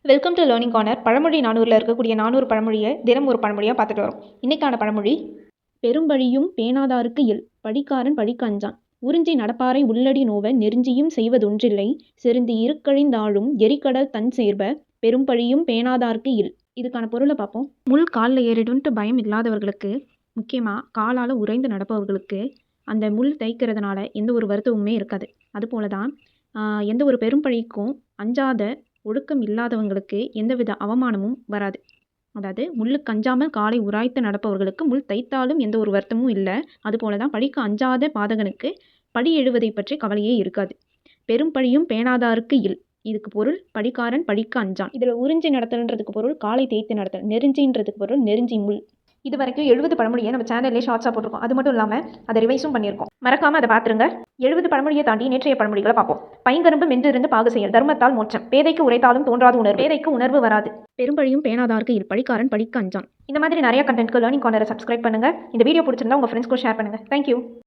Welcome to learning corner. பழமொழி 400ல் இருக்கக்கூடிய 400 பழமொழியை தினம் ஒரு பழமொழியாக பார்த்துட்டு வரோம். இன்றைக்கான பழமொழி, பெரும்பழியும் பேணாதாருக்கு இல், படிக்காரன் படிக்க அஞ்சான். உறிஞ்சி நடப்பாரை உள்ளடி நோவ நெருஞ்சியும் செய்வதொன்றில்லை, செருந்தி இருக்கழிந்தாலும் எரிக்கடல் தன் சேர்ப, பெரும்பழியும் பேணாதாருக்கு இல். இதுக்கான பொருளை பார்ப்போம். முள் காலில் ஏறிடுன்ட்டு பயம் இல்லாதவர்களுக்கு, முக்கியமாக காலால் உறைந்து நடப்பவர்களுக்கு அந்த முள் தைக்கிறதுனால எந்த ஒரு வருத்தமுமே இருக்காது. அதுபோல தான் எந்த ஒரு பெரும்பழிக்கும் அஞ்சாத ஒழுக்கம் இல்லாதவங்களுக்கு எந்தவித அவமானமும் வராது. அதாவது முள்ளுக்கு அஞ்சாமல் காலை உராய்த்து நடப்பவர்களுக்கு முள் தைத்தாலும் எந்த ஒரு வருத்தமும் இல்லை. அதுபோல தான் பழிக்கு அஞ்சாத பாதகனுக்கு பழி எழுவதை பற்றி கவலையே இருக்காது. பெரும் பழியும் பேணாதாருக்கு இல். இதுக்கு பொருள் படிக்காரன் படிக்க அஞ்சான். இதில் உறிஞ்சி நடத்தல்ன்றதுக்கு பொருள் காலை தேய்த்து நடத்தல், நெருஞ்சின்றதுக்கு பொருள் நெருஞ்சி முள். இது வரைக்கும் 70 பழமொழியை நம்ம சேனல்லே ஷார்ட்ஸாக போட்டிருக்கோம். அது மட்டும் இல்லாமல் அதை ரிவைஸும் பண்ணியிருக்கோம். மறக்காமல் அதை பார்த்துருங்க. 70 பழமொழியை தாண்டி நேற்றைய பழமொழிகளை பார்ப்போம். பைங்கரும்பு மென்றிருந்து பாகு செயல், தர்மத்தால் மோட்சம். பேதைக்கு உரைத்தாலும் தோன்றாத உணர்வு, பேதைக்கு உணர்வு வராது. பெரும்பழியும் பேணாதாருக்கு இல், படிக்காரன் படிக்க அஞ்சான். இந்த மாதிரி நிறைய கண்டென்ட்க்கு லேர்னிங் கார்னரை சப்ஸ்கிரைப் பண்ணுங்கள். இந்த வீடியோ பிடிச்சிருந்தா உங்கள் ஃப்ரெண்ட்ஸ்க்கும் ஷேர் பண்ணுங்கள். தேங்க்யூ.